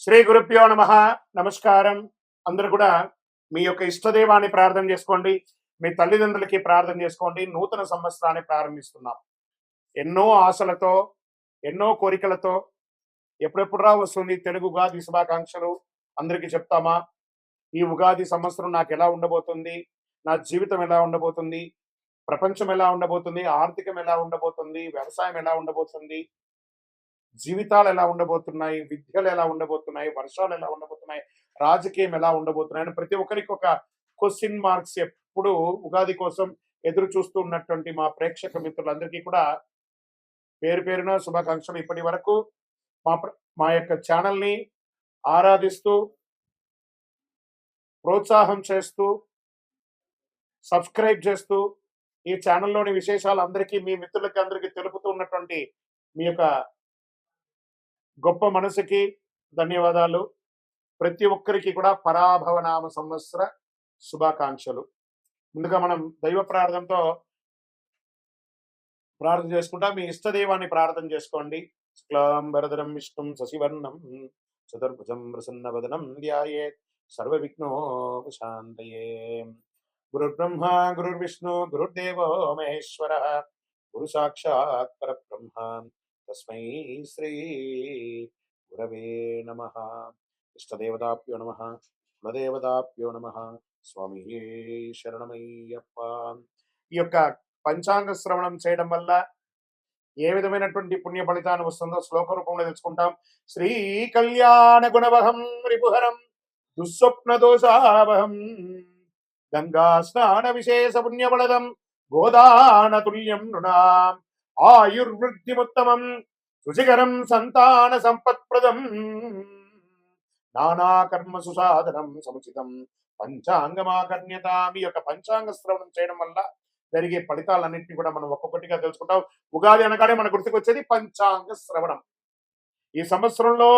శ్రీ గురుభ్యో నమ. నమస్కారం. అందరూ కూడా మీ యొక్క ఇష్టదైవాన్ని ప్రార్థన చేసుకోండి. మీ తల్లిదండ్రులకి ప్రార్థన చేసుకోండి. నూతన సంవత్సరాన్ని ప్రారంభిస్తున్నాం. ఎన్నో ఆశలతో, ఎన్నో కోరికలతో ఎప్పుడెప్పుడురా వస్తుంది తెలుగు ఉగాది శుభాకాంక్షలు అందరికీ చెప్తామా? ఈ ఉగాది సంవత్సరం నాకు ఎలా ఉండబోతుంది, నా జీవితం ఎలా ఉండబోతుంది, ప్రపంచం ఎలా ఉండబోతుంది, ఆర్థికం ఎలా ఉండబోతుంది, వ్యవసాయం ఎలా ఉండబోతుంది, జీవితాలు ఎలా ఉండబోతున్నాయి, విద్యలు ఎలా ఉండబోతున్నాయి, వర్షాలు ఎలా ఉండబోతున్నాయి, రాజకీయం ఎలా ఉండబోతున్నాయి అని ప్రతి ఒక్కరికి ఒక క్వశ్చన్ మార్క్స్ ఎప్పుడు ఉగాది కోసం ఎదురు చూస్తూ ఉన్నటువంటి మా ప్రేక్షక మిత్రులందరికీ కూడా పేరు పేరున శుభాకాంక్షలు. ఇప్పటి వరకు మా యొక్క ఛానల్ని ఆరాధిస్తూ, ప్రోత్సాహం చేస్తూ, సబ్స్క్రైబ్ చేస్తూ, ఈ ఛానల్లోని విశేషాలు అందరికీ మీ మిత్రులకి అందరికీ తెలుపుతూ ఉన్నటువంటి మీ యొక్క గొప్ప మనసుకి ధన్యవాదాలు. ప్రతి ఒక్కరికి కూడా పరాభవనామ సంవత్సర శుభాకాంక్షలు. ముందుగా మనం దైవ ప్రార్థనతో ప్రార్థన చేసుకుంటా. మీ ఇష్టదైవాన్ని ప్రార్థన చేసుకోండి. శుక్లాంబరధరం విష్ణుం శశివర్ణం చతుర్భుజం ప్రసన్నవదనం ధ్యాయేత్ సర్వవిఘ్నోపశాంతయే. గురుర్బ్రహ్మ గురుర్విష్ణు గురుర్దేవో మహేశ్వర గురు సాక్షాత్ పరబ్రహ్మ తస్మై శ్రీ గురవే నమః. ఇష్టదేవతాభ్యో నమః, కులదేవతాభ్యో నమః. స్వామి శరణమయ్యప్ప. ఈ యొక్క పంచాంగ శ్రవణం చేయడం వల్ల ఏ విధమైనటువంటి పుణ్య ఫలితాన్ని వస్తుందో శ్లోక రూపంలో తెలుసుకుంటాం. శ్రీ కళ్యాణ గుణవహం రిపుహరం దుస్వప్న దోషావహం గంగా స్నాన విశేష పుణ్యబలదం గోదాన తుల్యం నృణాం ఆయుర్వృద్ధిముత్తమం రుచికరం సంతాన సంపత్ప్రదం నానా కర్మ సుసాధనం సముచితం పంచాంగమాకర్ణ్యత. మీ యొక్క పంచాంగ శ్రవణం చేయడం వల్ల జరిగే ఫలితాలన్నింటినీ కూడా మనం ఒక్కొక్కటిగా తెలుసుకుంటాం. ఉగాది అనగానే మన గుర్తుకు వచ్చేది పంచాంగ శ్రవణం. ఈ సంవత్సరంలో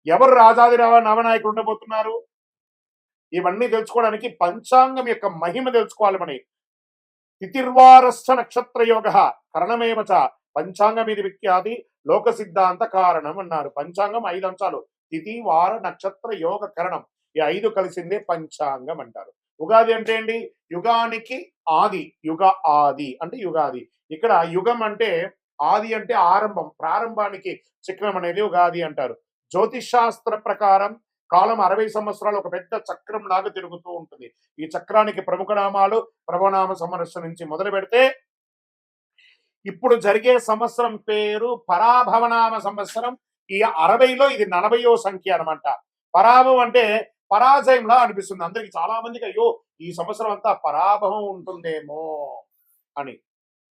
ఎవరు రాజాది నవనాయకులు ఉండబోతున్నారు, ఇవన్నీ తెలుసుకోవడానికి పంచాంగం యొక్క మహిమ తెలుసుకోవాలి. మన తిథిర్వారస్థ నక్షత్ర యోగ కరణమేవ చ పంచాంగం ఇది విఖ్యాతి లోక సిద్ధాంత కారణం అన్నారు. పంచాంగం 5 అంశాలు: తిథి, వార, నక్షత్ర, యోగ, కరణం. ఈ 5 కలిసిందే పంచాంగం అంటారు. ఉగాది అంటే ఏంటి? యుగానికి ఆది. యుగ ఆది అంటే యుగాది. ఇక్కడ యుగం అంటే ఆది అంటే ఆరంభం, ప్రారంభానికి చక్రం అనేది ఉగాది అంటారు. జ్యోతిష్ శాస్త్ర ప్రకారం కాలం 60 సంవత్సరాలు ఒక పెద్ద చక్రం లాగా తిరుగుతూ ఉంటుంది. ఈ చక్రానికి ప్రముఖ నామాలు ప్రభనామ సంవత్సరం నుంచి మొదలు పెడితే ఇప్పుడు జరిగే సంవత్సరం పేరు పరాభవనామ సంవత్సరం. ఈ 60లో ఇది 40వ సంఖ్య అనమాట. పరాభవం అంటే పరాజయంలా అనిపిస్తుంది అందరికి. చాలా మందికి అయ్యో ఈ సంవత్సరం అంతా పరాభవం ఉంటుందేమో అని.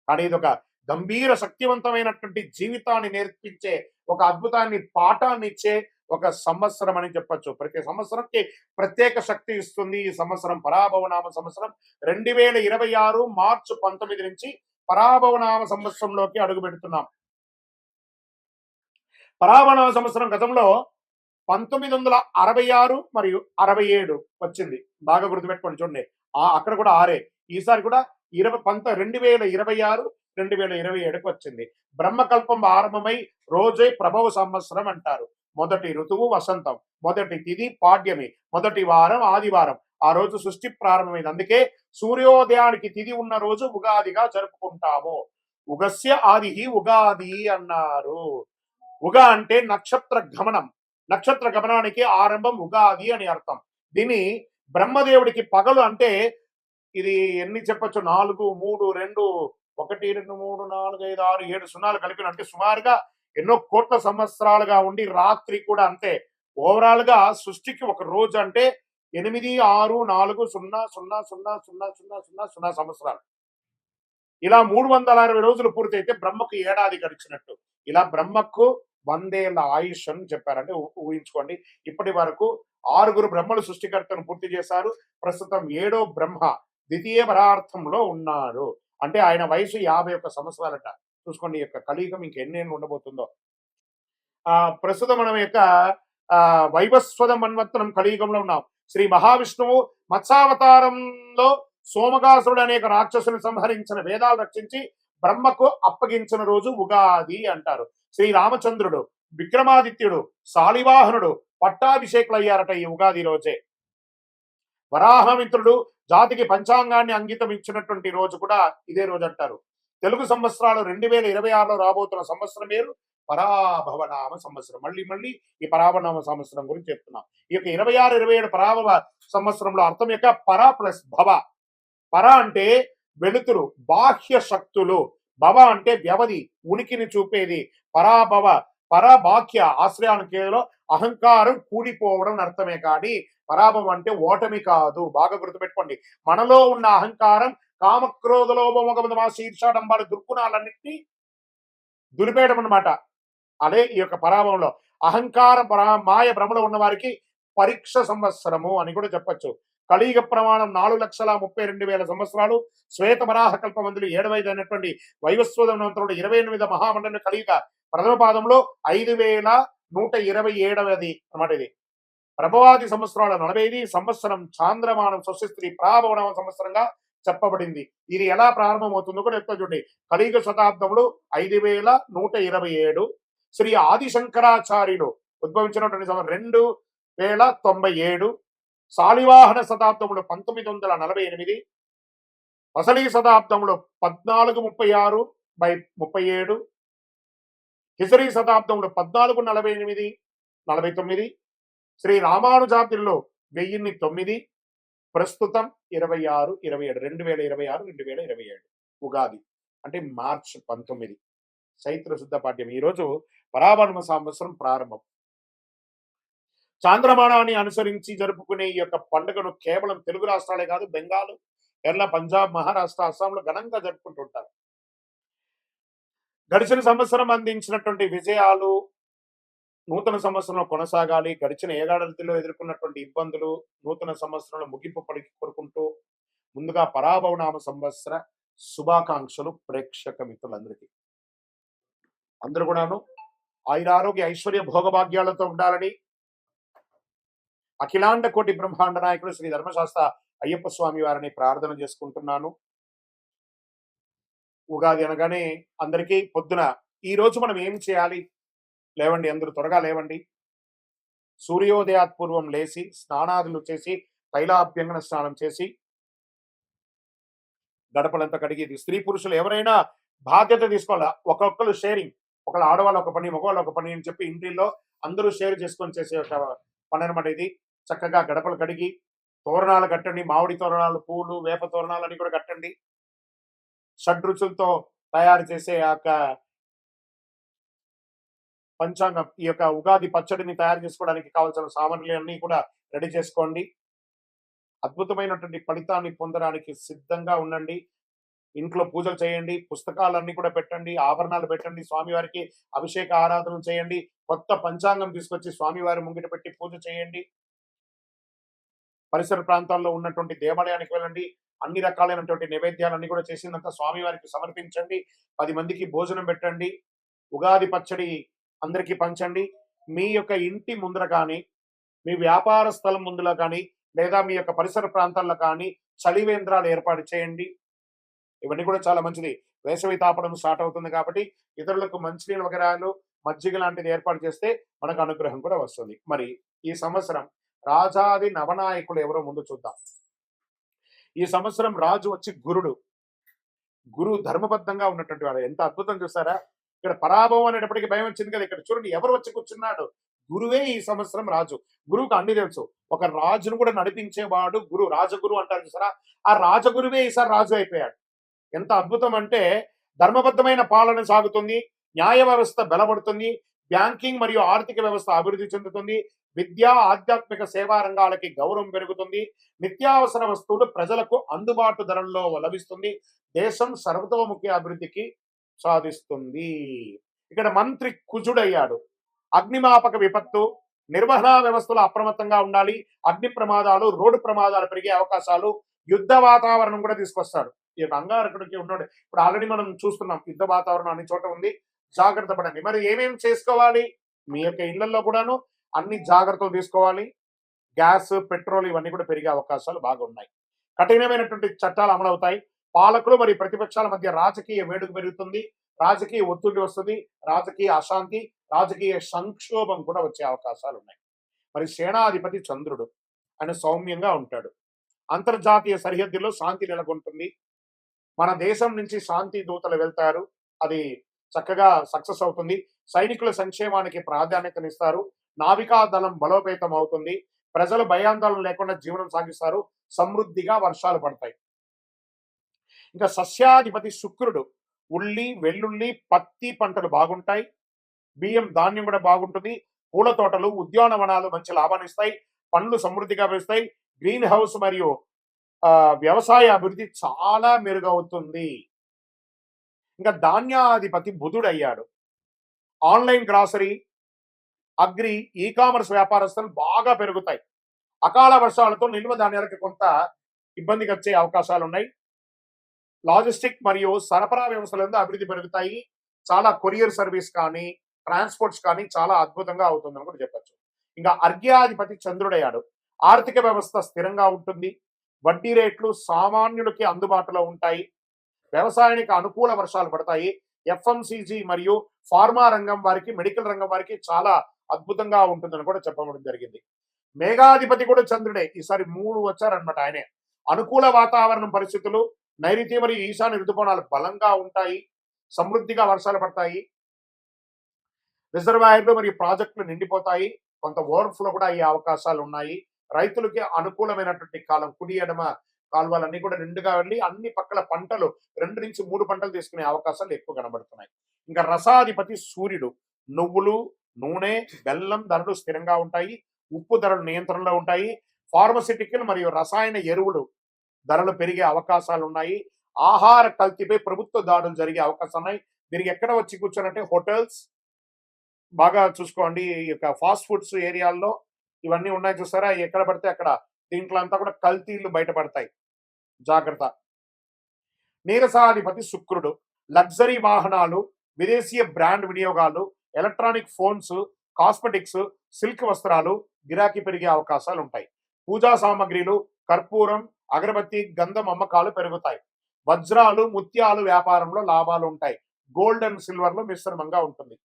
కానీ ఇది ఒక గంభీర శక్తివంతమైనటువంటి జీవితాన్ని నేర్పించే, ఒక అద్భుతాన్ని పాఠాన్ని ఇచ్చే ఒక సంవత్సరం అని చెప్పచ్చు. ప్రతి సంవత్సరంకి ప్రత్యేక శక్తి ఇస్తుంది. ఈ సంవత్సరం పరాభవనామ సంవత్సరం 2026 మార్చి 19 నుంచి పరాభవనామ సంవత్సరంలోకి అడుగు పెడుతున్నాం. పరాభవనామ సంవత్సరం గతంలో 1966 మరియు 67 వచ్చింది. బాగా గుర్తుపెట్టుకోండి. చూడండి, అక్కడ కూడా 6. ఈసారి కూడా 2026 2027కి వచ్చింది. బ్రహ్మకల్పం ఆరంభమై రోజే ప్రభవ సంవత్సరం అంటారు. మొదటి ఋతువు వసంతం, మొదటి తిథి పాడ్యమి, మొదటి వారం ఆదివారం. ఆ రోజు సృష్టి ప్రారంభమైంది. అందుకే సూర్యోదయానికి తిథి ఉన్న రోజు ఉగాదిగా జరుపుకుంటాము. ఉగస్య ఆది ఉగాది అన్నారు. ఉగ అంటే నక్షత్ర గమనం. నక్షత్ర గమనానికి ఆరంభం ఉగాది అని అర్థం. దీన్ని బ్రహ్మదేవుడికి పగలు అంటే ఇది ఎన్ని చెప్పచ్చు? 4, 3, 2, 1, 2, 3, 4, 5, 6, 7 సున్నాలు కలిపిన అంటే సుమారుగా ఎన్నో కోట్ల సంవత్సరాలుగా ఉండి రాత్రి కూడా అంతే. ఓవరాల్ గా సృష్టికి ఒక రోజు అంటే 8, 6, 4, 0, 0, 0, 0, 0, 0 సంవత్సరాలు. ఇలా 360 రోజులు పూర్తయితే బ్రహ్మకు ఏడాది గడిచినట్టు. ఇలా బ్రహ్మకు 100 ఏళ్ల ఆయుష్ అని చెప్పారంటే ఊహించుకోండి. ఇప్పటి వరకు 6 బ్రహ్మలు సృష్టికర్తను పూర్తి చేశారు. ప్రస్తుతం 7వ బ్రహ్మ ద్వితీయ పరార్థంలో ఉన్నారు. అంటే ఆయన వయసు 51 సంవత్సరాలట. చూసుకోండి, యొక్క కలియుగం ఇంకెన్నేళ్ళు ఉండబోతుందో. ప్రస్తుతం మనం యొక్క వైవస్వత మన్వంతరం కలియుగంలో ఉన్నాం. శ్రీ మహావిష్ణువు మత్స్యావతారంలో సోమగాసురుడు అనేక రాక్షసుని సంహరించిన, వేదాలు రక్షించి బ్రహ్మకు అప్పగించిన రోజు ఉగాది అంటారు. శ్రీ రామచంద్రుడు విక్రమాదిత్యుడు శాలివాహనుడు పట్టాభిషేకులు అయ్యారట ఈ ఉగాది రోజే. వరాహమిత్రుడు జాతికి పంచాంగాన్ని అంకితం ఇచ్చినటువంటి రోజు కూడా ఇదే రోజు అంటారు. తెలుగు సంవత్సరాలు 2026లో రాబోతున్న సంవత్సరం పేరు పరాభవనామ సంవత్సరం. మళ్ళీ మళ్ళీ ఈ పరాభవనామ సంవత్సరం గురించి చెప్తున్నాం. ఈ యొక్క 26, 27 పరాభవ సంవత్సరంలో అర్థం యొక్క పర ప్లస్ భవ. పర అంటే వెలుతురు, బాహ్య శక్తులు. భవ అంటే వ్యవధి, ఉనికిని చూపేది. పరాభవ, పరబాహ్య ఆశ్రయానికేలో అహంకారం కూడిపోవడం అర్థమే కానీ పరాభవం అంటే ఓటమి కాదు. బాగా గుర్తుపెట్టుకోండి. మనలో ఉన్న అహంకారం, కామక్రోధ లోభమోహ శీర్షాడంబాలు దుర్గుణాలన్నింటినీ దులిపేయడం అన్నమాట. అదే ఈ యొక్క పరాభవంలో అహంకార మాయ భ్రమలో ఉన్న వారికి పరీక్ష సంవత్సరము అని కూడా చెప్పచ్చు. కలియుగ ప్రమాణం 4,32,000 సంవత్సరాలు. శ్వేత వరాహ కల్పమందులు 7,500 అయినటువంటి వైవస్వతంతుడు 28 మహామండలి కలియుగ ప్రథమ పాదంలో 5,127ది అన్నమాట. ఇది ప్రభవాది సంవత్సరాల 45 సంవత్సరం చాంద్రమానం స్వస్తి ప్రాభవన సంవత్సరంగా చెప్పబడింది. ఇది ఎలా ప్రారంభమవుతుందో కూడా చెప్తా చూడండి. కలియుగ శతాబ్దంలో 5,127. శ్రీ ఆదిశంకరాచార్యులు ఉద్భవించినటువంటి 2,097. శాలివాహన శతాబ్దంలో 1948. అసలీ శతాబ్దంలో 1436/37. హిజరీ శతాబ్దంలో 1448, 49. శ్రీ రామానుజాబ్దిలో 1009. ప్రస్తుతం 26, 27 2026, 2027 ఉగాది అంటే మార్చి 19 చైత్ర శుద్ధ పాఠ్యం. ఈరోజు పరాభవ సంవత్సరం ప్రారంభం. చాంద్రమానాన్ని అనుసరించి జరుపుకునే ఈ యొక్క పండుగను కేవలం తెలుగు రాష్ట్రాలే కాదు, బెంగాల్, కేరళ, పంజాబ్, మహారాష్ట్ర, అస్సాంలో ఘనంగా జరుపుకుంటుంటారు. గడిచిన సంవత్సరం అందించినటువంటి విజయాలు నూతన సంవత్సరంలో కొనసాగాలి. గడిచిన ఏడాదిలో ఎదుర్కొన్నటువంటి ఇబ్బందులు నూతన సంవత్సరంలో ముగింపు పడికి కోరుకుంటూ ముందుగా పరాభవనామ సంవత్సర శుభాకాంక్షలు ప్రేక్షక మిత్రులందరికీ. అందరూ కూడాను ఆయురారోగ్య ఐశ్వర్య భోగభాగ్యాలతో ఉండాలని అఖిలాండ కోటి బ్రహ్మాండ నాయకుడు శ్రీ ధర్మశాస్త్ర అయ్యప్ప స్వామి వారిని ప్రార్థన చేసుకుంటున్నాను. ఉగాది అనగానే అందరికీ పొద్దున ఈ రోజు మనం ఏం చేయాలి? లేవండి, అందరూ త్వరగా లేవండి. సూర్యోదయాత్ పూర్వం లేచి స్నానాదులు చేసి తైలాభ్యంగన స్నానం చేసి గడపలంతా కడిగి, స్త్రీ పురుషులు ఎవరైనా బాధ్యత తీసుకోవాలా. ఒక్కొక్కరు షేరింగ్, ఒకళ్ళు ఆడవాళ్ళు ఒక పని, మగవాళ్ళు ఒక పని అని చెప్పి ఇంటిల్లో అందరూ షేర్ చేసుకొని చేసే ఒక పని అనమాట ఇది. చక్కగా గడపలు కడిగి తోరణాలు కట్టండి. మామిడి తోరణాలు, పూలు, వేప తోరణాలు అన్ని కూడా కట్టండి. షడ్రుచులతో తయారు చేసే ఆ యొక్క పంచాంగం, ఈ యొక్క ఉగాది పచ్చడిని తయారు చేసుకోవడానికి కావాల్సిన సామాగ్రిలన్నీ కూడా రెడీ చేసుకోండి. అద్భుతమైనటువంటి ఫలితాన్ని పొందడానికి సిద్ధంగా ఉండండి. ఇంట్లో పూజలు చేయండి, పుస్తకాలన్నీ కూడా పెట్టండి, ఆభరణాలు పెట్టండి, స్వామివారికి అభిషేక ఆరాధన చేయండి, కొత్త పంచాంగం తీసుకొచ్చి స్వామివారి ముంగిట పెట్టి పూజ చేయండి. పరిసర ప్రాంతాల్లో ఉన్నటువంటి దేవాలయానికి వెళ్ళండి. అన్ని రకాలైనటువంటి నైవేద్యాలన్నీ కూడా చేసినంత స్వామివారికి సమర్పించండి. 10 మందికి భోజనం పెట్టండి. ఉగాది పచ్చడి అందరికీ పంచండి. మీ యొక్క ఇంటి ముందర కానీ, మీ వ్యాపార స్థలం ముందులో కానీ, లేదా మీ యొక్క పరిసర ప్రాంతాల్లో కానీ చలివేంద్రాలు ఏర్పాటు చేయండి. ఇవన్నీ కూడా చాలా మంచిది. వేసవి తాపడం స్టార్ట్ అవుతుంది కాబట్టి ఇతరులకు మంచినీళ్ళు వగరాలు, మజ్జిగ లాంటిది ఏర్పాటు చేస్తే మనకు అనుగ్రహం కూడా వస్తుంది. మరి ఈ సంవత్సరం రాజాది నవనాయకులు ఎవరో ముందు చూద్దాం. ఈ సంవత్సరం రాజు వచ్చి గురుడు. గురువు ధర్మబద్ధంగా ఉన్నటువంటి వాడు. ఎంత అద్భుతం చూసారా? ఇక్కడ పరాభవం అనేటప్పటికీ భయం వచ్చింది కదా. ఇక్కడ చూడండి ఎవరు వచ్చి కూర్చున్నాడు. గురువే ఈ సంవత్సరం రాజు. గురువుకు అన్ని తెలుసు. ఒక రాజును కూడా నడిపించేవాడు గురువు. రాజగురు అంటారు చూసారా? ఆ రాజగురువే ఈసారి రాజు అయిపోయాడు. ఎంత అద్భుతం అంటే ధర్మబద్ధమైన పాలన సాగుతుంది, న్యాయ వ్యవస్థ బలపడుతుంది, బ్యాంకింగ్ మరియు ఆర్థిక వ్యవస్థ అభివృద్ధి చెందుతుంది, విద్యా ఆధ్యాత్మిక సేవా రంగాలకి గౌరవం పెరుగుతుంది, నిత్యావసర వస్తువులు ప్రజలకు అందుబాటు ధరల్లో లభిస్తుంది, దేశం సర్వతోముఖి అభివృద్ధికి సాధిస్తుంది. ఇక్కడ మంత్రి కుజుడయ్యాడు. అగ్నిమాపక విపత్తు, నిర్వహణ వ్యవస్థలో అప్రమత్తంగా ఉండాలి. అగ్ని ప్రమాదాలు, రోడ్డు ప్రమాదాలు పెరిగే అవకాశాలు, యుద్ధ వాతావరణం కూడా తీసుకొస్తాడు. ఈ యొక్క అంగారకుడికి ఉన్నాడు. ఇప్పుడు ఆల్రెడీ మనం చూస్తున్నాం యుద్ధ వాతావరణం అన్ని చోట ఉంది. జాగ్రత్త పడండి. మరి ఏమేమి చేసుకోవాలి? మీ యొక్క ఇళ్లలో కూడాను అన్ని జాగ్రత్తలు తీసుకోవాలి. గ్యాస్, పెట్రోల్ ఇవన్నీ కూడా పెరిగే అవకాశాలు బాగున్నాయి. కఠినమైనటువంటి చట్టాలు అమలవుతాయి. పాలకులు మరియు ప్రతిపక్షాల మధ్య రాజకీయ వేడుక పెరుగుతుంది. రాజకీయ ఒత్తిడి వస్తుంది, రాజకీయ అశాంతి, రాజకీయ సంక్షోభం కూడా వచ్చే అవకాశాలు ఉన్నాయి. మరి సేనాధిపతి చంద్రుడు ఆయన సౌమ్యంగా ఉంటాడు. అంతర్జాతీయ సరిహద్దుల్లో శాంతి నెలకొంటుంది. మన దేశం నుంచి శాంతి దూతలు వెళ్తారు. అది చక్కగా సక్సెస్ అవుతుంది. సైనికుల సంక్షేమానికి ప్రాధాన్యతనిస్తారు. నావికా దళం బలోపేతం అవుతుంది. ప్రజలు భయాందోళన లేకుండా జీవనం సాగిస్తారు. సమృద్ధిగా వర్షాలు పడతాయి. ఇంకా సస్యాధిపతి శుక్రుడు ఉల్లి, వెల్లుల్లి, పత్తి పంటలు బాగుంటాయి. బియ్యం, ధాన్యం కూడా బాగుంటుంది. పూల తోటలు, ఉద్యానవనాలు మంచి లాభాన్నిస్తాయి. పండ్లు సమృద్ధిగా వేస్తాయి. గ్రీన్ హౌస్ మరియు వ్యవసాయ అభివృద్ధి చాలా మెరుగవుతుంది. ఇంకా ధాన్యాధిపతి బుధుడయ్యాడు. Online grocery, agri, e commerce వ్యాపారస్తులు బాగా పెరుగుతాయి. అకాల వర్షాలతో నిల్వ ధాన్యాలకు కొంత ఇబ్బందికి వచ్చే అవకాశాలు ఉన్నాయి. లాజిస్టిక్ మరియు సరఫరా వ్యవస్థలందు అభివృద్ధి పెరుగుతాయి. చాలా కొరియర్ సర్వీస్ కానీ, ట్రాన్స్పోర్ట్స్ కానీ చాలా అద్భుతంగా అవుతుందని కూడా చెప్పొచ్చు. ఇంకా అర్ఘ్యాధిపతి చంద్రుడయ్యాడు. ఆర్థిక వ్యవస్థ స్థిరంగా ఉంటుంది. వడ్డీ రేట్లు సామాన్యులకి అందుబాటులో ఉంటాయి. వ్యవసాయానికి అనుకూల వర్షాలు పడతాయి. ఎఫ్ఎంసీజీ మరియు ఫార్మా రంగం వారికి, మెడికల్ రంగం వారికి చాలా అద్భుతంగా ఉంటుందని కూడా చెప్పడం జరిగింది. మేఘాధిపతి కూడా చంద్రుడే. ఈసారి 3 వచ్చారనమాట ఆయనే. అనుకూల వాతావరణం పరిస్థితులు, నైరుతి మరియు ఈశాన్య ఋతుపవనాలు బలంగా ఉంటాయి. సమృద్ధిగా వర్షాలు పడతాయి. రిజర్వాయర్లు మరియు ప్రాజెక్టులు నిండిపోతాయి. కొంత ఓవర్ఫ్లో కూడా అయ్యే అవకాశాలు ఉన్నాయి. రైతులకి అనుకూలమైనటువంటి కాలం. కుడి ఎడమ కాలువలన్నీ కూడా నిండుగా వెళ్ళి అన్ని పక్కల పంటలు 2 నుంచి 3 పంటలు తీసుకునే అవకాశాలు ఎక్కువ కనబడుతున్నాయి. ఇంకా రసాధిపతి సూర్యుడు. నువ్వులు, నూనె, బెల్లం ధరలు స్థిరంగా ఉంటాయి. ఉప్పు ధరలు నియంత్రణలో ఉంటాయి. ఫార్మసిటికల్ మరియు రసాయన ఎరువులు ధరలు పెరిగే అవకాశాలు ఉన్నాయి. ఆహార కల్తీపై ప్రభుత్వ దాడులు జరిగే అవకాశాలు ఉన్నాయి. మీరు ఎక్కడ వచ్చి కూర్చోనంటే హోటల్స్ బాగా చూసుకోండి. ఈ యొక్క ఫాస్ట్ ఫుడ్స్ ఏరియాల్లో ఇవన్నీ ఉన్నాయి చూసారా, ఎక్కడ పడితే అక్కడ దీంట్లో అంతా కూడా కల్తీలు బయటపడతాయి. జాగ్రత్త. నీరసాధిపతి శుక్రుడు. లగ్జరీ వాహనాలు, విదేశీయ బ్రాండ్ వినియోగాలు, ఎలక్ట్రానిక్ ఫోన్స్, కాస్మెటిక్స్, సిల్క్ వస్త్రాలు గిరాకీ పెరిగే అవకాశాలు ఉంటాయి. పూజా సామాగ్రిలు, కర్పూరం, అగరబత్తి, గంధం అమ్మకాలు పెరుగుతాయి. వజ్రాలు, ముత్యాలు వ్యాపారంలో లాభాలు ఉంటాయి. గోల్డ్ అండ్ సిల్వర్ లో మిశ్రమంగా ఉంటుంది.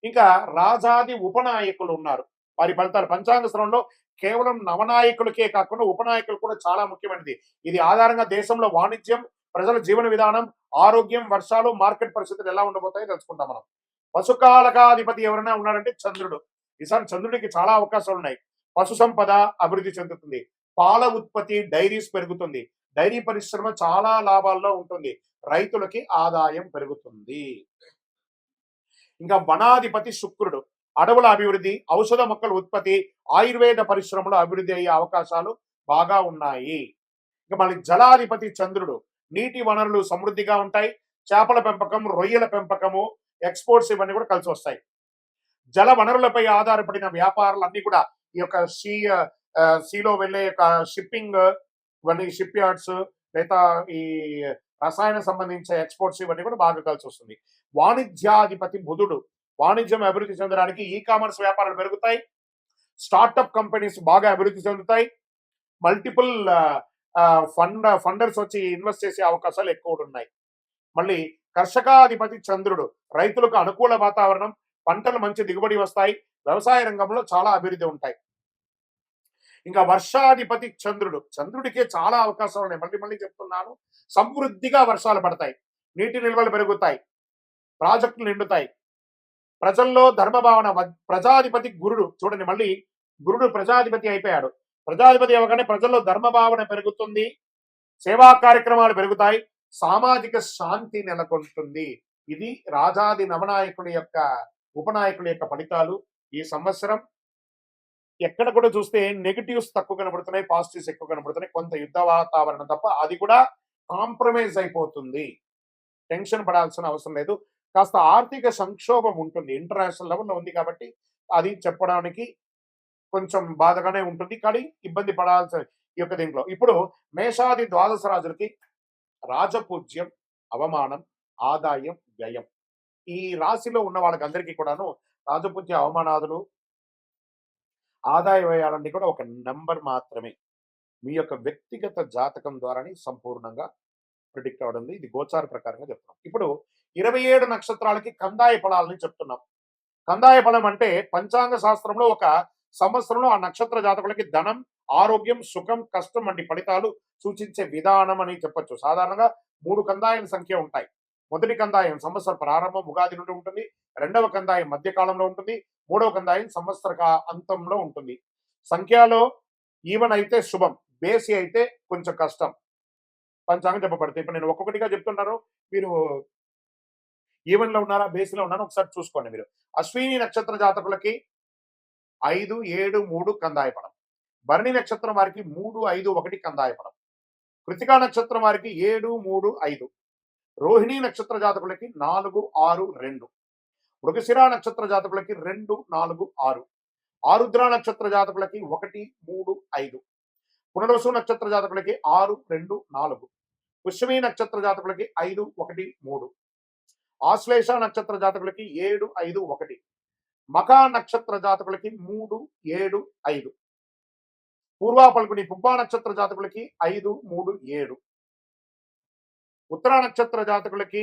ఇంకా రాజాది ఉపనాయకులు ఉన్నారు. వారి ఫలితాలు పంచాంగ శ్రవణంలో కేవలం నవనాయకులకే కాకుండా ఉపనాయకులు కూడా చాలా ముఖ్యమైనది. ఇది ఆధారంగా దేశంలో వాణిజ్యం, ప్రజల జీవన విధానం, ఆరోగ్యం, వర్షాలు, మార్కెట్ పరిస్థితులు ఎలా ఉండబోతాయో తెలుసుకుంటాం మనం. పశుకాలకాధిపతి ఎవరైనా ఉన్నారంటే చంద్రుడు. ఈసారి చంద్రుడికి చాలా అవకాశాలు ఉన్నాయి. పశు సంపద అభివృద్ధి చెందుతుంది. పాల ఉత్పత్తి, డైరీస్ పెరుగుతుంది. డైరీ పరిశ్రమ చాలా లాభాల్లో ఉంటుంది. రైతులకి ఆదాయం పెరుగుతుంది. ఇంకా వనాధిపతి శుక్రుడు. అడవుల అభివృద్ధి, ఔషధ మొక్కల ఉత్పత్తి, ఆయుర్వేద పరిశ్రమలో అభివృద్ధి అయ్యే అవకాశాలు బాగా ఉన్నాయి. ఇంకా మళ్ళీ జలాధిపతి చంద్రుడు. నీటి వనరులు సమృద్ధిగా ఉంటాయి. చేపల పెంపకం, రొయ్యల పెంపకము, ఎక్స్పోర్ట్స్ ఇవన్నీ కూడా కలిసి వస్తాయి. జల వనరులపై ఆధారపడిన వ్యాపారాలన్నీ కూడా ఈ యొక్క సీలో వెళ్ళే యొక్క షిప్పింగ్, ఇవన్నీ షిప్ యార్డ్స్, లేదా ఈ రసాయన సంబంధించిన ఎక్స్పోర్ట్స్ ఇవన్నీ కూడా బాగా కలిసి వస్తుంది. వాణిజ్యాధిపతి బుధుడు. వాణిజ్యం అభివృద్ధి చెందడానికి ఈ కామర్స్ వ్యాపారాలు పెరుగుతాయి. స్టార్టప్ కంపెనీస్ బాగా అభివృద్ధి చెందుతాయి. మల్టిపుల్ ఫండర్స్ వచ్చి ఇన్వెస్ట్ చేసే అవకాశాలు ఎక్కువ ఉన్నాయి. మళ్ళీ కర్షకాధిపతి చంద్రుడు. రైతులకు అనుకూల వాతావరణం, పంటలు మంచి దిగుబడి వస్తాయి. వ్యవసాయ రంగంలో చాలా అభివృద్ధి ఉంటాయి. ఇంకా వర్షాధిపతి చంద్రుడు. చంద్రుడికే చాలా అవకాశాలు ఉన్నాయి. మళ్ళీ మళ్ళీ చెప్తున్నాను. సమృద్ధిగా వర్షాలు పడతాయి. నీటి నిల్వలు పెరుగుతాయి. ప్రాజెక్టులు నిండుతాయి. ప్రజల్లో ధర్మభావన. ప్రజాధిపతి గురుడు. చూడండి, మళ్ళీ గురుడు ప్రజాధిపతి అయిపోయాడు. ప్రజాధిపతి అవ్వగానే ప్రజల్లో ధర్మభావన పెరుగుతుంది. సేవా కార్యక్రమాలు పెరుగుతాయి. సామాజిక శాంతి నెలకొంటుంది. ఇది రాజాది నవనాయకుడి యొక్క ఉపనాయకుడి యొక్క ఫలితాలు. ఈ సంవత్సరం ఎక్కడ కూడా చూస్తే నెగటివ్స్ తక్కువ కనబడుతున్నాయి, పాజిటివ్స్ ఎక్కువ కనబడుతున్నాయి. కొంత యుద్ధ వాతావరణం తప్ప అది కూడా కాంప్రమైజ్ అయిపోతుంది. టెన్షన్ పడాల్సిన అవసరం లేదు. కాస్త ఆర్థిక సంక్షోభం ఉంటుంది. ఇంటర్నేషనల్ లెవెల్లో ఉంది కాబట్టి అది చెప్పడానికి కొంచెం బాధగానే ఉంటుంది. కానీ ఇబ్బంది పడాల్సిన ఈ యొక్క దీంట్లో ఇప్పుడు మేషాది ద్వాదశ రాజులకి రాజపూజ్యం, అవమానం, ఆదాయం, వ్యయం. ఈ రాశిలో ఉన్న వాళ్ళకందరికీ కూడాను రాజపూజ్య, అవమానాదులు, ఆదాయ వ్యయాలన్నీ కూడా ఒక నంబర్ మాత్రమే. మీ యొక్క వ్యక్తిగత జాతకం ద్వారానే సంపూర్ణంగా ప్రిడిక్ట్ అవడం. ఇది గోచార ప్రకారంగా చెప్తున్నాం. ఇప్పుడు 27 నక్షత్రాలకి కందాయ ఫలాలని చెప్తున్నాం. కందాయ ఫలం అంటే పంచాంగ శాస్త్రంలో ఒక సంవత్సరంలో ఆ నక్షత్ర జాతకులకి ధనం, ఆరోగ్యం, సుఖం, కష్టం వంటి ఫలితాలు సూచించే విధానం అని చెప్పొచ్చు. సాధారణంగా 3 కందాయాల సంఖ్య ఉంటాయి. మొదటి కందాయం సంవత్సర ప్రారంభం ఉగాది నుండి ఉంటుంది. రెండవ కందాయం మధ్యకాలంలో ఉంటుంది. మూడవ కందాయం సంవత్సర అంతంలో ఉంటుంది. సంఖ్యలో ఈవెన్ అయితే శుభం, బేసి అయితే కొంచెం కష్టం. పంచాంగం చెప్పబడతాయి. ఇప్పుడు నేను ఒక్కొక్కటిగా చెప్తున్నాను. మీరు ఈవెన్ లో ఉన్నారా, బేసిలో ఉన్నారా ఒకసారి చూసుకోండి మీరు. అశ్విని నక్షత్ర జాతకులకి 5, 7, 3 కందాయ ఫలం. భరణి నక్షత్రం వారికి 3, 5, 1 కందాయ ఫలం. కృతికా నక్షత్రం వారికి 7, 3, 5. రోహిణి నక్షత్ర జాతకులకి 4, 6, 2. మృగశిర నక్షత్ర జాతకులకి 2, 4, 6. ఆరుద్ర నక్షత్ర జాతకులకి 1, 3, 5. పునర్వసు నక్షత్ర జాతకులకి 6, 2, 4. పుష్యమి నక్షత్ర జాతకులకి 5, 1, 3. ఆశ్లేష నక్షత్ర జాతకులకి 7, 5, 1. మకా నక్షత్ర జాతకులకి 3, 7, 5. పూర్వా పల్గుని పుబ్బా నక్షత్ర జాతకులకి 5, 3, 7. ఉత్తరా నక్షత్ర జాతకులకి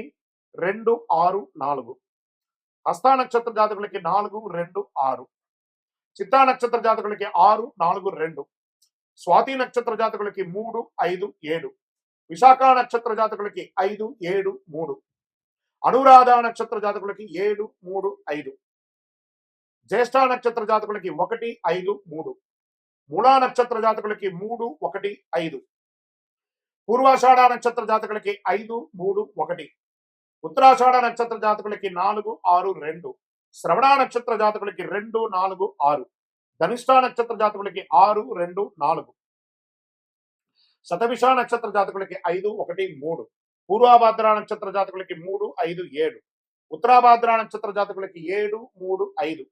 2, 6, 4. హస్తా నక్షత్ర జాతకులకి 4, 2, 6. చిత్తా నక్షత్ర జాతకులకి 6, 4, 2. స్వాతి నక్షత్ర జాతకులకి 3, 5, 7. విశాఖ నక్షత్ర జాతకులకి 5, 7, 3. అనురాధ నక్షత్ర జాతకులకి 7, 3, 5. జ్యేష్ఠ నక్షత్ర జాతకులకి 1, 5, 3. మూలా నక్షత్ర జాతకులకి 3, 1, 5. పూర్వాషాఢ నక్షత్ర జాతకులకి 5, 3, 1. ఉత్తరాషాఢ నక్షత్ర జాతకులకి 4, 6, 2. శ్రవణ నక్షత్ర జాతకులకి 2, 4, 6. ధనిష్ట నక్షత్ర జాతకులకి 6, 2, 4. శతభిష నక్షత్ర జాతకులకి 5, 1, 3. పూర్వాభాద్ర నక్షత్ర జాతకులకి 3, 5, 7. ఉత్తరాభాద్ర నక్షత్ర జాతకులకి 7, 3, 5.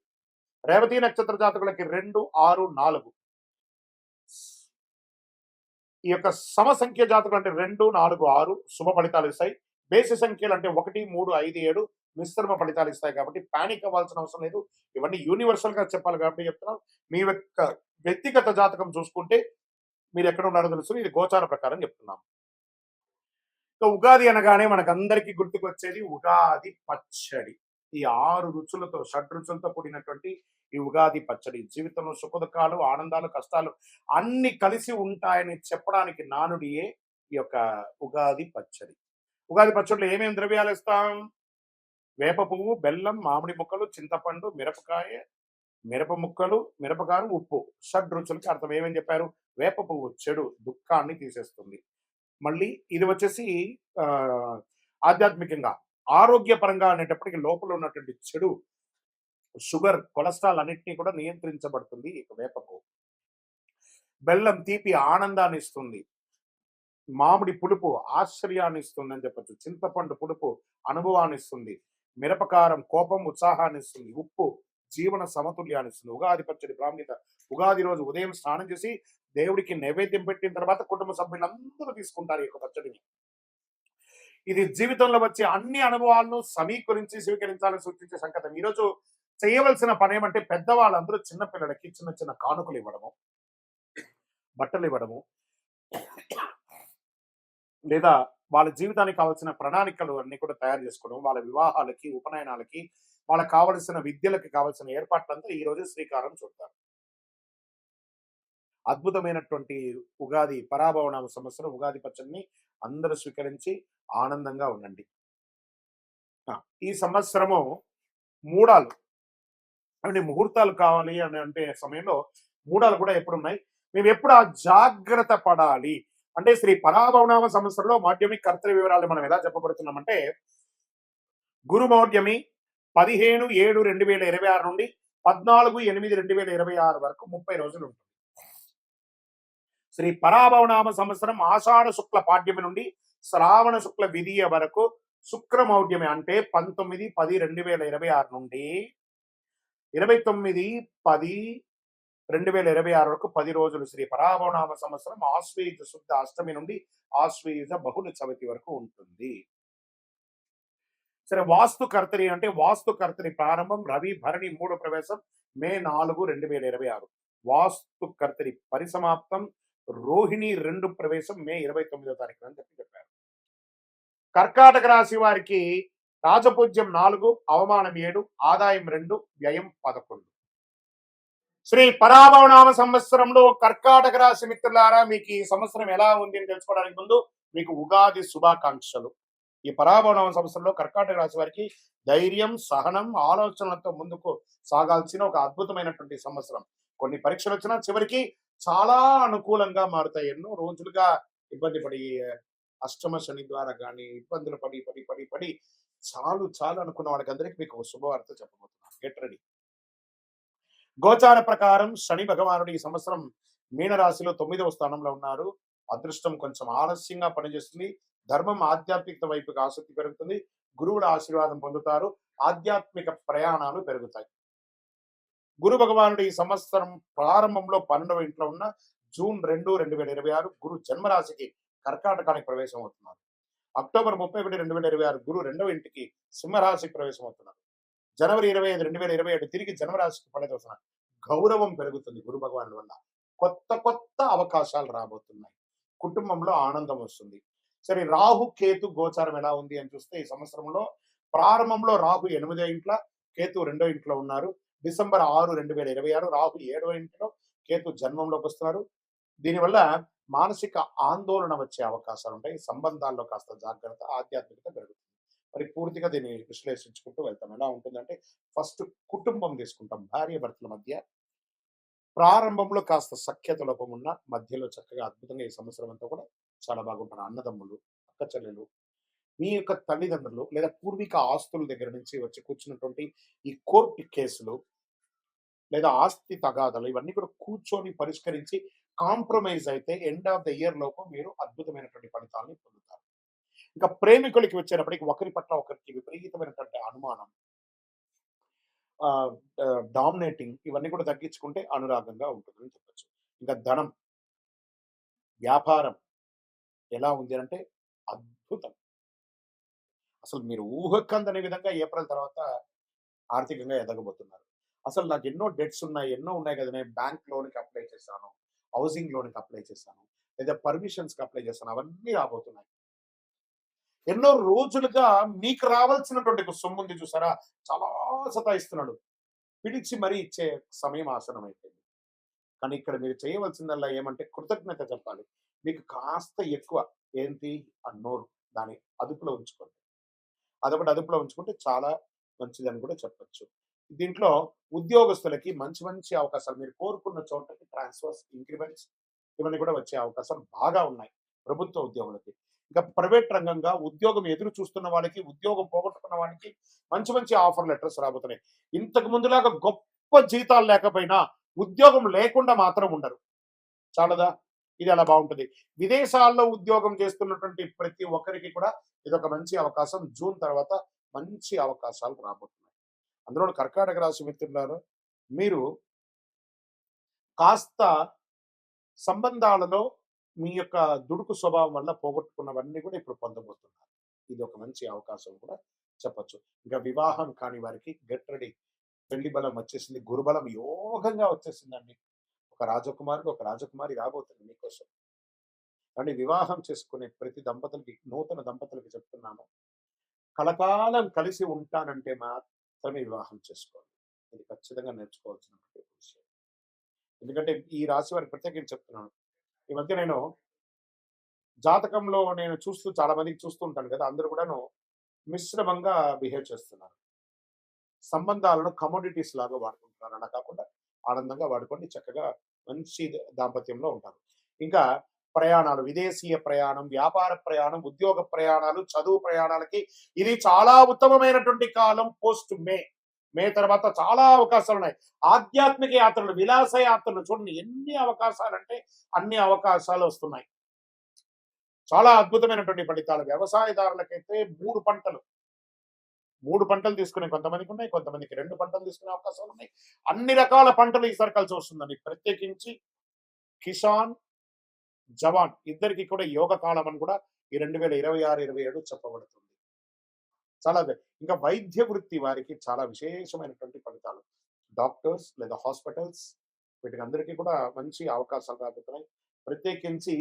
రేవతి నక్షత్ర జాతకులకి 2, 6, 4. ఈ యొక్క సమసంఖ్య జాతకులు అంటే 2, 4, 6 శుభ ఫలితాలు ఇస్తాయి. బేసి సంఖ్యలు అంటే 1, 3, 5, 7 మిశ్రమ ఫలితాలు ఇస్తాయి. కాబట్టి పానిక్ అవ్వాల్సిన అవసరం లేదు. ఇవన్నీ యూనివర్సల్ గా చెప్పాలి కాబట్టి చెప్తున్నాను. మీ యొక్క వ్యక్తిగత జాతకం చూసుకుంటే మీరు ఎక్కడ ఉన్నారో తెలుసు. ఇది గోచార ప్రకారం చెప్తున్నాం. ఉగాది అనగానే మనకందరికీ గుర్తుకొచ్చేది ఉగాది పచ్చడి. ఈ 6 రుచులతో, షడ్రుచులతో కూడినటువంటి ఈ ఉగాది పచ్చడి జీవితంలో సుఖదుఖాలు, ఆనందాలు, కష్టాలు అన్ని కలిసి ఉంటాయని చెప్పడానికి నానుడియే ఈ యొక్క ఉగాది పచ్చడి. ఉగాది పచ్చడిలో ఏమేమి ద్రవ్యాలు ఇస్తాం? వేప పువ్వు, బెల్లం, మామిడి ముక్కలు, చింతపండు, మిరపకాయ, మిరప ముక్కలు, మిరపకారం, ఉప్పు. షడ్రుచులకి అర్థం ఏమని చెప్పారు? వేప పువ్వు చెడు దుఃఖాన్ని తీసేస్తుంది. మళ్ళీ ఇది వచ్చేసి ఆధ్యాత్మికంగా ఆరోగ్యపరంగా అనేటప్పటికి లోపల ఉన్నటువంటి చెడు షుగర్, కొలెస్ట్రాల్ అన్నింటినీ కూడా నియంత్రించబడుతుంది ఈ వేప పువ్వు. బెల్లం తీపి ఆనందాన్ని ఇస్తుంది. మామిడి పులుపు ఆశ్చర్యాన్ని ఇస్తుంది అని చెప్పచ్చు. చింతపండు పులుపు అనుభవాన్ని ఇస్తుంది. మిరపకారం కోపం, ఉత్సాహాన్ని ఇస్తుంది. ఉప్పు జీవన సమతుల్యాన్ని ఇస్తుంది. ఉగాది పచ్చడి ప్రాముఖ్యత. ఉగాది రోజు ఉదయం స్నానం చేసి దేవుడికి నైవేద్యం పెట్టిన తర్వాత కుటుంబ సభ్యులందరూ తీసుకుంటారు ఈ యొక్క పచ్చడిని. ఇది జీవితంలో వచ్చే అన్ని అనుభవాలను సమీకరించి స్వీకరించాలని సూచించే సంకేతం. ఈరోజు చేయవలసిన పని ఏమంటే పెద్దవాళ్ళందరూ చిన్న పిల్లలకి చిన్న చిన్న కానుకలు ఇవ్వడము, బట్టలు ఇవ్వడము, లేదా వాళ్ళ జీవితానికి కావాల్సిన ప్రణాళికలు అన్ని కూడా తయారు చేసుకోవడం, వాళ్ళ వివాహాలకి, ఉపనయనాలకి, వాళ్ళకి కావలసిన విద్యలకి కావాల్సిన ఏర్పాట్లంతా ఈ రోజు శ్రీకారం చుడతారు. అద్భుతమైనటువంటి ఉగాది పరాభవనామ సంవత్సరం ఉగాది పచ్చడిని అందరూ స్వీకరించి ఆనందంగా ఉండండి. ఈ సంవత్సరము మూడాలు అంటే ముహూర్తాలు కావాలి అని అంటే సమయంలో మూడాలు కూడా ఎప్పుడున్నాయి? మేము ఎప్పుడు ఆ జాగ్రత్త పడాలి అంటే శ్రీ పరాభవనామ సంవత్సరంలో మాధ్యమి కర్తవ్య వివరాలు మనం ఎలా చెప్పబడుతున్నామంటే గురుమౌఢ్యమి 15/7/2026 నుండి 14/8/2026 వరకు 30 రోజులు ఉంటుంది. శ్రీ పరాభవనామ సంవత్సరం ఆషాఢ శుక్ల పాడ్యమి నుండి శ్రావణ శుక్ల విధియ వరకు శుక్రమౌఢ్యమి అంటే 19/10/2026 నుండి 29/10/2026 వరకు 10 రోజులు శ్రీ పరాభవనామ సంవత్సరం ఆశ్వయుజ శుద్ధ అష్టమి నుండి ఆశ్వయుజ బహుళ చవితి వరకు ఉంటుంది. సరే, వాస్తు కర్తరి అంటే వాస్తు కర్తరి ప్రారంభం రవి భరణి 3 ప్రవేశం మే 4, 2026. వాస్తు కర్తరి పరిసమాప్తం రోహిణి 2 ప్రవేశం మే 29వ తారీఖు అని చెప్పారు. కర్కాటక రాశి వారికి రాజపూజ్యం 4, అవమానం 7, ఆదాయం 2, వ్యయం 11. శ్రీ పరాభవనామ సంవత్సరంలో కర్కాటక రాశి మిత్రులారా, మీకు ఈ సంవత్సరం ఎలా ఉంది అని తెలుసుకోవడానికి ముందు మీకు ఉగాది శుభాకాంక్షలు. ఈ పరాభవనామ సంవత్సరంలో కర్కాటక రాశి వారికి ధైర్యం, సహనం, ఆలోచనలతో ముందుకు సాగాల్సిన ఒక అద్భుతమైనటువంటి సంవత్సరం. కొన్ని పరీక్షలు వచ్చినా చివరికి చాలా అనుకూలంగా మారుతాయి. ఎన్నో రోజులుగా ఇబ్బంది పడి అష్టమ శని ద్వారా కానీ ఇబ్బందులు పడి పడి పడి పడి చాలు చాలు అనుకున్న వాళ్ళకి అందరికీ మీకు ఒక శుభవార్త చెప్పబోతున్నాను. Get ready. గోచార ప్రకారం శని భగవానుడు ఈ సంవత్సరం మీనరాశిలో 9వ స్థానంలో ఉన్నారు. అదృష్టం కొంచెం ఆలస్యంగా పనిచేస్తుంది. ధర్మం, ఆధ్యాత్మికత వైపుకి ఆసక్తి పెరుగుతుంది. గురువుల ఆశీర్వాదం పొందుతారు. ఆధ్యాత్మిక ప్రయాణాలు పెరుగుతాయి. గురు భగవానుడు ఈ సంవత్సరం ప్రారంభంలో 12వ ఇంట్లో ఉన్న జూన్ 2, 2026 గురు జన్మరాశికి కర్కాటకానికి ప్రవేశం అవుతున్నారు. అక్టోబర్ 31, 2026 గురు 2వ ఇంటికి సింహరాశికి ప్రవేశం అవుతున్నారు. జనవరి 25, 2027 తిరిగి జన్మరాశికి పడేదవుతున్నారు. గౌరవం పెరుగుతుంది గురు భగవానుడి వల్ల. కొత్త కొత్త అవకాశాలు రాబోతున్నాయి. కుటుంబంలో ఆనందం వస్తుంది. సరే, రాహు కేతు గోచారం ఎలా ఉంది అని చూస్తే ఈ సంవత్సరంలో ప్రారంభంలో రాహు 8వ ఇంట్లో, కేతు 2వ ఇంట్లో ఉన్నారు. డిసెంబర్ 6, 2026 రాహు 7వ ఇంట్లో, కేతు జన్మంలోకి వస్తున్నారు. దీనివల్ల మానసిక ఆందోళన వచ్చే అవకాశాలు ఉంటాయి. సంబంధాల్లో కాస్త జాగ్రత్త, ఆధ్యాత్మికత పెరుగుతుంది. మరి పూర్తిగా దీన్ని విశ్లేషించుకుంటూ వెళ్తాం. ఎలా ఉంటుందంటే ఫస్ట్ కుటుంబం తీసుకుంటాం. భార్య భర్తల మధ్య ప్రారంభంలో కాస్త సఖ్యత లోపం ఉన్న మధ్యలో చక్కగా అద్భుతంగా ఈ సంవత్సరం అంతా కూడా చాలా బాగుంటారు. అన్నదమ్ములు, అక్క చెల్లెలు, మీ యొక్క తల్లిదండ్రులు లేదా పూర్వీక ఆస్తుల దగ్గర నుంచి వచ్చి కూర్చున్నటువంటి ఈ కోర్టు కేసులు లేదా ఆస్తి తగాదాలు ఇవన్నీ కూడా కూర్చొని పరిష్కరించి కాంప్రమైజ్ అయితే ఎండ్ ఆఫ్ ద ఇయర్ లోపు మీరు అద్భుతమైనటువంటి ఫలితాలను పొందుతారు. ఇంకా ప్రేమికులకి వచ్చేటప్పటికి ఒకరి పట్ల ఒకరికి విపరీతమైనటువంటి అనుమానం, డామినేటింగ్ ఇవన్నీ కూడా తగ్గించుకుంటే అనురాగంగా ఉంటుందని చెప్పొచ్చు. ఇంకా ధనం, వ్యాపారం ఎలా ఉంది అంటే అద్భుతం. అసలు మీరు ఊహకందని విధంగా ఏప్రిల్ తర్వాత ఆర్థికంగా ఎదగబోతున్నారు. అసలు నాకు ఎన్నో డెట్స్ ఉన్నాయి, ఎన్నో ఉన్నాయి కదా, నేను బ్యాంక్ లోన్‌కి అప్లై చేశాను, హౌసింగ్ లోన్‌కి అప్లై చేశాను, లేదా పర్మిషన్స్‌కి అప్లై చేశాను, అవన్నీ రాబోతున్నాయి. ఎన్నో రోజులుగా మీకు రావాల్సినటువంటి ఒక సొమ్ము ఉంది చూసారా, చాలా సతాయిస్తున్నాడు. పిలిచి మరీ ఇచ్చే సమయం ఆసన్నమైపోయింది. కానీ ఇక్కడ మీరు చేయవలసిందల్లా ఏమంటే కృతజ్ఞత చెప్పాలి. మీకు కాస్త ఎక్కువ ఏంటి ఆ నోరు, దాన్ని అదుపులో ఉంచుకోండి. అదొకటి అదుపులో ఉంచుకుంటే చాలా మంచిదని కూడా చెప్పొచ్చు. దీంట్లో ఉద్యోగస్తులకి మంచి మంచి అవకాశాలు, మీరు కోరుకున్న చోటకి ట్రాన్స్‌ఫర్స్, ఇంక్రిమెంట్స్ ఇవన్నీ కూడా వచ్చే అవకాశాలు బాగా ఉన్నాయి ప్రభుత్వ ఉద్యోగులకి. ఇంకా ప్రైవేట్ రంగంగా ఉద్యోగం ఎదురు చూస్తున్న వాళ్ళకి, ఉద్యోగం పోగొట్టుకున్న వాళ్ళకి మంచి మంచి ఆఫర్ లెటర్స్ రాబోతున్నాయి. ఇంతకు ముందులాగా గొప్ప జీతాలు లేకపోయినా ఉద్యోగం లేకుండా మాత్రం ఉండరు. చాలదా? ఇది అలా బాగుంటది. విదేశాల్లో ఉద్యోగం చేస్తున్నటువంటి ప్రతి ఒక్కరికి కూడా ఇదొక మంచి అవకాశం. జూన్ తర్వాత మంచి అవకాశాలు రాబోతున్నాయి. అందులో కర్కాటక రాశి మిత్రులారా, మీరు కాస్త సంబంధాలలో మీ యొక్క దుడుకు స్వభావం వల్ల పోగొట్టుకున్నవన్నీ కూడా ఇప్పుడు పొందబోతున్నారు. ఇది ఒక మంచి అవకాశం కూడా చెప్పొచ్చు. ఇంకా వివాహం కాని వారికి గెట్ రెడీ. పెళ్లి బలం వచ్చేసింది. గురుబలం యోగంగా వచ్చేసిందండి. ఒక రాజకుమారుడు, ఒక రాజకుమారి రాబోతుంది మీకోసం. కానీ వివాహం చేసుకునే ప్రతి దంపతులకి, నూతన దంపతులకి చెప్తున్నాను, కలకాలం కలిసి ఉంటానంటే మాత్రమే వివాహం చేసుకోండి. ఇది ఖచ్చితంగా నేర్చుకోవాల్సినటువంటి విషయం. ఎందుకంటే ఈ రాశి వారికి ప్రత్యేకించి చెప్తున్నాను. ఈ మధ్య నేను జాతకంలో నేను చూస్తూ చాలా మందికి చూస్తూ ఉంటాను కదా! అందరూ కూడాను మిశ్రమంగా బిహేవ్ చేస్తున్నారు. సంబంధాలను కమోడిటీస్ లాగా వాడుకుంటున్నారు. అలా కాకుండా ఆనందంగా వాడుకోండి. చక్కగా మంచి దాంపత్యంలో ఉంటారు. ఇంకా ప్రయాణాలు, విదేశీయ ప్రయాణం, వ్యాపార ప్రయాణం, ఉద్యోగ ప్రయాణాలు, చదువు ప్రయాణాలకి ఇది చాలా ఉత్తమమైనటువంటి కాలం. పోస్ట్ మే. మే తర్వాత చాలా అవకాశాలున్నాయి. ఆధ్యాత్మిక యాత్రలు, విలాస యాత్రలు చూడండి ఎన్ని అవకాశాలంటే అన్ని అవకాశాలు వస్తున్నాయి. చాలా అద్భుతమైనటువంటి ఫలితాలు. వ్యవసాయదారులకైతే 3 పంటలు. 3 పంటలు తీసుకునే కొంతమందికి ఉన్నాయి. కొంతమందికి 2 పంటలు తీసుకునే అవకాశాలు ఉన్నాయి. అన్ని రకాల పంటలు ఈసారి కలిసి వస్తుందండి. ప్రత్యేకించి కిసాన్, జవాన్ ఇద్దరికి కూడా యోగ కాలం అని కూడా ఈ 2026, 27 చెప్పబడుతుంది. చాలా ఇంకా వైద్య వృత్తి వారికి చాలా విశేషమైనటువంటి ఫలితాలు. డాక్టర్స్ లేదా హాస్పిటల్స్ వీటికి అందరికీ కూడా మంచి అవకాశాలు రాబోతున్నాయి. ప్రత్యేకించి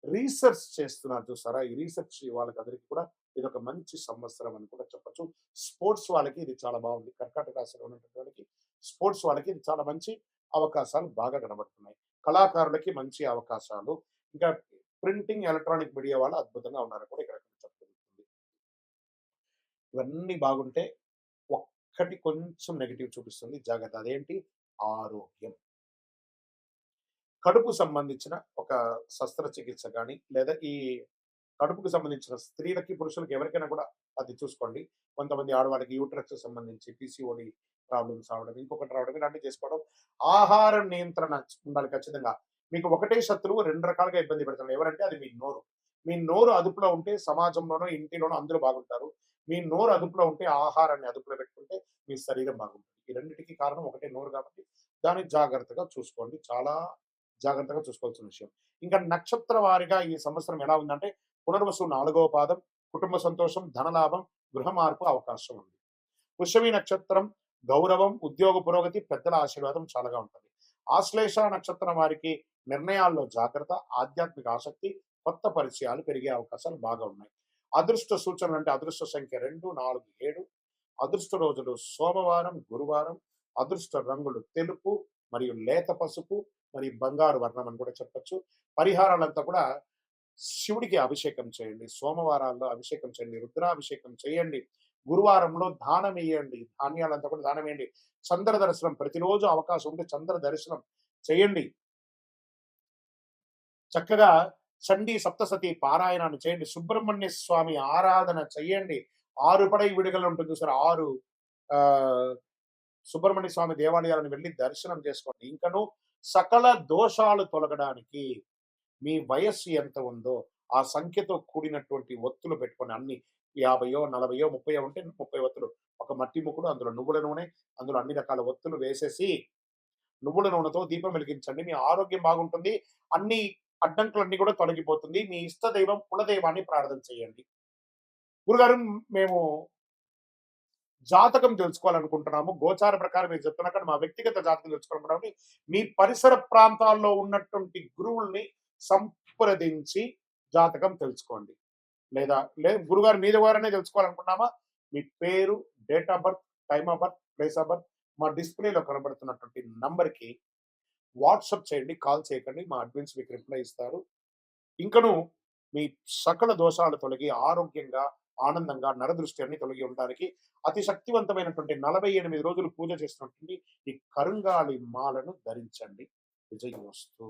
రీసెర్చ్ చేస్తున్నారు చూసారా, ఈ రీసెర్చ్ వాళ్ళకి అందరికీ కూడా ఇదొక మంచి సంవత్సరం అని కూడా చెప్పొచ్చు. స్పోర్ట్స్ వాళ్ళకి ఇది చాలా బాగుంది. కర్కాటక రాశిలో ఉన్నటువంటి వాళ్ళకి, స్పోర్ట్స్ వాళ్ళకి ఇది చాలా మంచి అవకాశాలు బాగా కనబడుతున్నాయి. కళాకారులకి మంచి అవకాశాలు. ఇంకా ప్రింటింగ్, ఎలక్ట్రానిక్ మీడియా వాళ్ళు అద్భుతంగా ఉన్నారని కూడా ఇక్కడ చెప్పగలుగుతుంది. ఇవన్నీ బాగుంటే ఒక్కటి కొంచెం నెగెటివ్ చూపిస్తుంది. జాగ్రత్త. అదేంటి? ఆరోగ్యం. కడుపు సంబంధించిన ఒక శస్త్రచికిత్స గాని, లేదా ఈ కడుపుకు సంబంధించిన స్త్రీలకి, పురుషులకి ఎవరికైనా కూడా అది చూసుకోండి. కొంతమంది ఆడవాళ్ళకి యూట్రస్‌కి సంబంధించి పీసీఓడీ ప్రాబ్లమ్స్ రావడం, ఇంకొకటి రావడం ఇలాంటివి చేసుకోవడం. ఆహార నియంత్రణ ఉండాలి ఖచ్చితంగా. మీకు ఒకటే శత్రువు 2 రకాలుగా ఇబ్బంది పెడుతున్నాడు. ఎవరంటే అది మీ నోరు. మీ నోరు అదుపులో ఉంటే సమాజంలోనో, ఇంటిలోనో అందరూ బాగుంటారు. మీ నోరు అదుపులో ఉంటే, ఆహారాన్ని అదుపులో పెట్టుకుంటే మీ శరీరం బాగుంటుంది. ఈ రెండిటికి కారణం ఒకటే నోరు కాబట్టి దాన్ని జాగ్రత్తగా చూసుకోండి. చాలా జాగ్రత్తగా చూసుకోవాల్సిన విషయం. ఇంకా నక్షత్ర వారీగా ఈ సంవత్సరం ఎలా ఉందంటే, పునర్వసు 4వ పాదం, కుటుంబ సంతోషం, ధనలాభం, గృహ మార్పు అవకాశం ఉంది. పుష్యమి నక్షత్రం గౌరవం, ఉద్యోగ పురోగతి, పెద్దల ఆశీర్వాదం చాలాగా ఉంటుంది. ఆశ్లేష నక్షత్రం వారికి నిర్ణయాల్లో జాగ్రత్త, ఆధ్యాత్మిక ఆసక్తి, కొత్త పరిచయాలు పెరిగే అవకాశాలు బాగా ఉన్నాయి. అదృష్ట సూచనలు అంటే అదృష్ట సంఖ్య 2, 4, 7. అదృష్ట రోజులు సోమవారం, గురువారం. అదృష్ట రంగులు తెలుపు మరియు లేత పసుపు మరియు బంగారు వర్ణం అని కూడా చెప్పొచ్చు. పరిహారాలంతా కూడా శివుడికి అభిషేకం చేయండి. సోమవారాల్లో అభిషేకం చేయండి. రుద్రాభిషేకం చేయండి. గురువారంలో దానం ఇయ్యండి. ధాన్యాలంతా కూడా దానం ఇయ్యండి. చంద్ర దర్శనం ప్రతిరోజు అవకాశం ఉంటే చంద్ర దర్శనం చేయండి. చక్కగా చండీ సప్తసతి పారాయణాన్ని చేయండి. సుబ్రహ్మణ్య స్వామి ఆరాధన చెయ్యండి. 6 పడై విడుదల ఉంటుంది చూసారా? 6 ఆహ్, సుబ్రహ్మణ్య స్వామి దేవాలయాలను వెళ్లి దర్శనం చేసుకోండి. ఇంకను సకల దోషాలు తొలగడానికి మీ వయస్సు ఎంత ఉందో ఆ సంఖ్యతో కూడినటువంటి ఒత్తులు పెట్టుకొని అన్ని 50, 40, 30 ఉంటే 30 ఒత్తులు. ఒక మట్టి ముకుడు, అందులో నువ్వుల నూనె, అందులో అన్ని రకాల ఒత్తులు వేసేసి నువ్వుల నూనెతో దీపం వెలిగించండి. మీ ఆరోగ్యం బాగుంటుంది. అన్ని అడ్డంకులన్నీ కూడా తొలగిపోతుంది. మీ ఇష్ట దైవం, కులదైవాన్ని ప్రార్థన చేయండి. గురుగారు, మేము జాతకం తెలుసుకోవాలనుకుంటున్నాము. గోచార ప్రకారం మీరు చెప్తున్నక్కడ మా వ్యక్తిగత జాతకం తెలుసుకోవాలనుకుంటున్నాము. మీ పరిసర ప్రాంతాల్లో ఉన్నటువంటి గురువుల్ని సంప్రదించి జాతకం తెలుసుకోండి. లేదా గురుగారు మీ ద్వారానే తెలుసుకోవాలనుకున్నామా? మీ పేరు, date of birth, time of birth, place of birth మా డిస్‌ప్లేలో కనబడుతున్నటువంటి నంబర్‌కి వాట్సాప్ చేయండి. కాల్ చేయకండి. మా అడ్మిన్స్ మీకు రిప్లై ఇస్తారు. ఇంకను మీ సకల దోషాలు తొలగి ఆరోగ్యంగా, ఆనందంగా, నరదృష్టి అన్ని తొలగి ఉండడానికి అతి శక్తివంతమైనటువంటి 48 రోజులు పూజ చేసినటువంటి ఈ కరుంగాళి మాలను ధరించండి. విజయోస్తు.